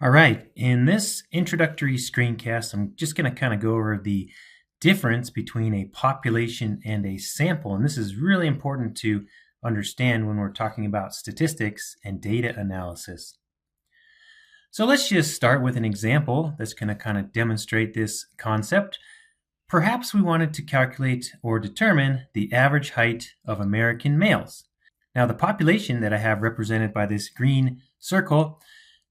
All right, in this introductory screencast, I'm just going to kind of go over the difference between a population and a sample. And this is really important to understand when we're talking about statistics and data analysis. So let's just start with an example that's going to kind of demonstrate this concept. Perhaps we wanted to calculate or determine the average height of American males. Now, the population that I have represented by this green circle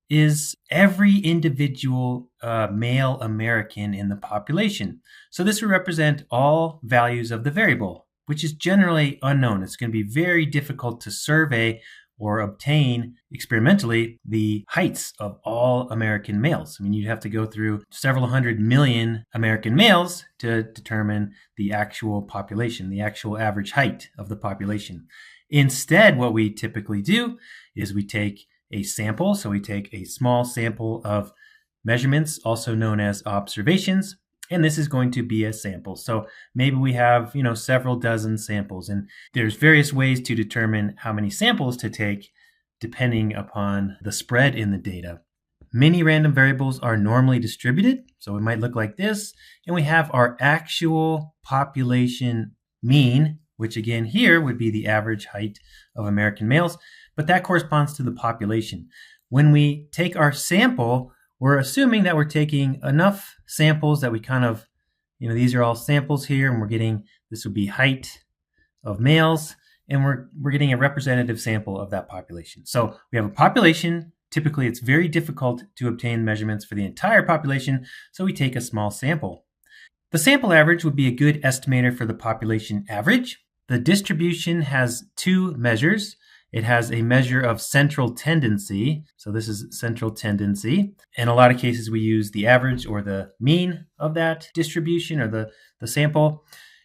is every individual male American in the population. So this will represent all values of the variable, which is generally unknown. It's going to be very difficult to survey or obtain experimentally the heights of all American males. I mean, you'd have to go through several 100 million American males to determine the actual population, the actual average height of the population. Instead, what we typically do is we take a sample. So we take a small sample of measurements, also known as observations, and this is going to be a sample. So maybe we have, several dozen samples, and there's various ways to determine how many samples to take depending upon the spread in the data. Many random variables are normally distributed, so it might look like this, and we have our actual population mean, which again here would be the average height of American males, but that corresponds to the population. When we take our sample, we're assuming that we're taking enough samples that we kind of, these are all samples here, and we're getting, this would be height of males, and we're getting a representative sample of that population. So we have a population. Typically, it's very difficult to obtain measurements for the entire population, so we take a small sample. The sample average would be a good estimator for the population average. The distribution has two measures. It has a measure of central tendency. So this is central tendency. In a lot of cases, we use the average or the mean of that distribution or the sample.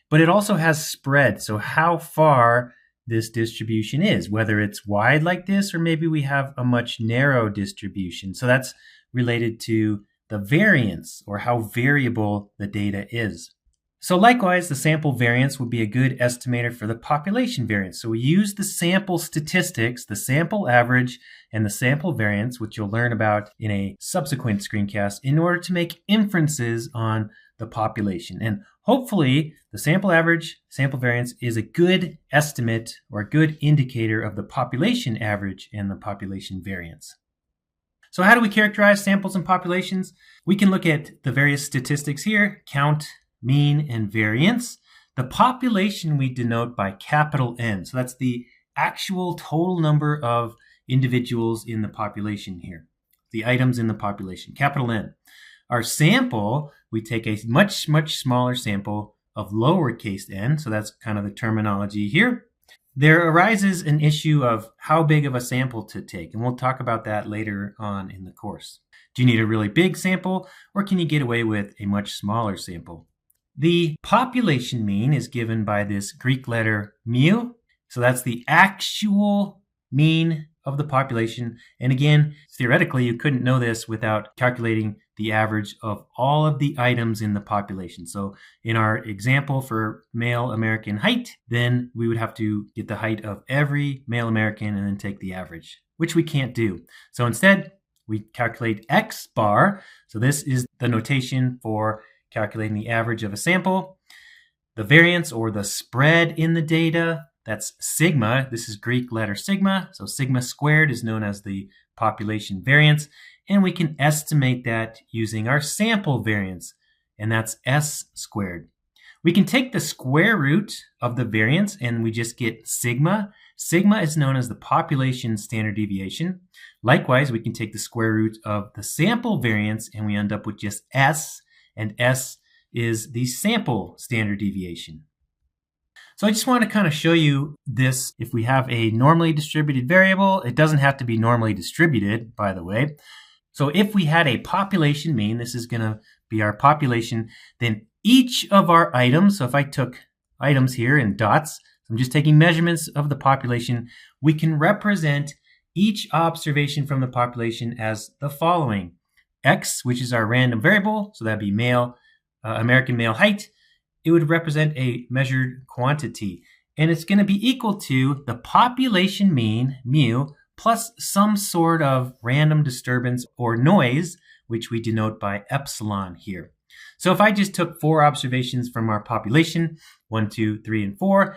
But it also has spread. So how far this distribution is, whether it's wide like this, or maybe we have a much narrow distribution. So that's related to the variance or how variable the data is. So likewise, the sample variance would be a good estimator for the population variance. So we use the sample statistics, the sample average, and the sample variance, which you'll learn about in a subsequent screencast, in order to make inferences on the population. And hopefully, the sample average, sample variance is a good estimate or a good indicator of the population average and the population variance. So how do we characterize samples and populations? We can look at the various statistics here, count, mean, and variance. The population we denote by capital N. So that's the actual total number of individuals in the population here, the items in the population, capital N. Our sample, we take a much, much smaller sample of lowercase n. So that's kind of the terminology here. There arises an issue of how big of a sample to take, and we'll talk about that later on in the course. Do you need a really big sample, or can you get away with a much smaller sample? The population mean is given by this Greek letter mu. So that's the actual mean of the population. And again, theoretically, you couldn't know this without calculating the average of all of the items in the population. So in our example for male American height, then we would have to get the height of every male American and then take the average, which we can't do. So instead, we calculate X bar. So this is the notation for calculating the average of a sample. The variance or the spread in the data, that's sigma. This is Greek letter sigma. So sigma squared is known as the population variance. And we can estimate that using our sample variance, and that's S squared. We can take the square root of the variance and we just get sigma. Sigma is known as the population standard deviation. Likewise, we can take the square root of the sample variance and we end up with just S, and S is the sample standard deviation. So I just want to kind of show you this. If we have a normally distributed variable, it doesn't have to be normally distributed, by the way. So if we had a population mean, this is going to be our population, then each of our items, so if I took items here in dots, I'm just taking measurements of the population, we can represent each observation from the population as the following. X, which is our random variable, so that'd be male, American male height. It would represent a measured quantity, and it's going to be equal to the population mean, mu, plus some sort of random disturbance or noise, which we denote by epsilon here. So if I just took 4 observations from our population, 1, 2, 3, and 4,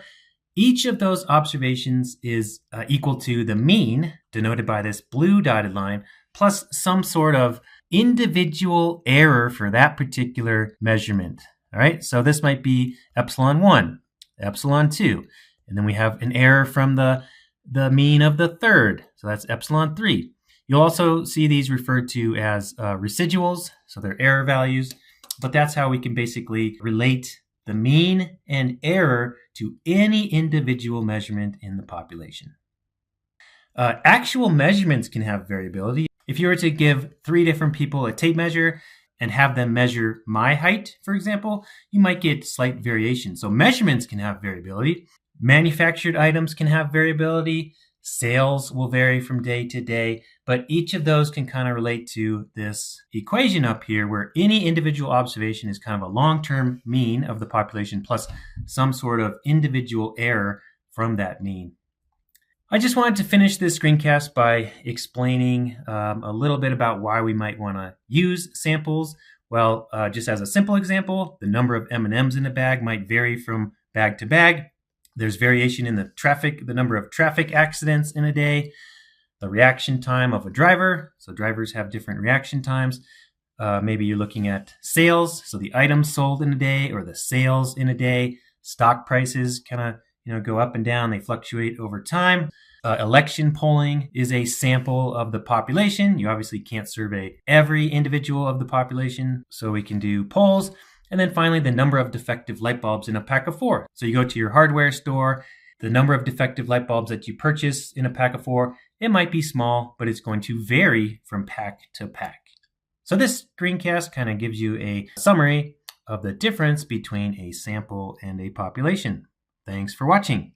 each of those observations is equal to the mean, denoted by this blue dotted line, plus some sort of individual error for that particular measurement. All right, so this might be epsilon 1, epsilon 2, and then we have an error from the mean of the third, so that's epsilon 3. You'll also see these referred to as residuals, so they're error values, but that's how we can basically relate the mean and error to any individual measurement in the population. Actual measurements can have variability. If you were to give 3 different people a tape measure and have them measure my height, for example, you might get slight variation. So measurements can have variability. Manufactured items can have variability. Sales will vary from day to day, but each of those can kind of relate to this equation up here where any individual observation is kind of a long-term mean of the population plus some sort of individual error from that mean. I just wanted to finish this screencast by explaining a little bit about why we might want to use samples. Well, just as a simple example, the number of M&Ms in a bag might vary from bag to bag. There's variation in the number of traffic accidents in a day, the reaction time of a driver. So drivers have different reaction times. Maybe you're looking at sales, so the items sold in a day or the sales in a day. Stock prices kind of go up and down. They fluctuate over time. Election polling is a sample of the population. You obviously can't survey every individual of the population, so we can do polls. And then finally, the number of defective light bulbs in a pack of 4. So you go to your hardware store, the number of defective light bulbs that you purchase in a pack of 4, it might be small, but it's going to vary from pack to pack. So this screencast kind of gives you a summary of the difference between a sample and a population. Thanks for watching.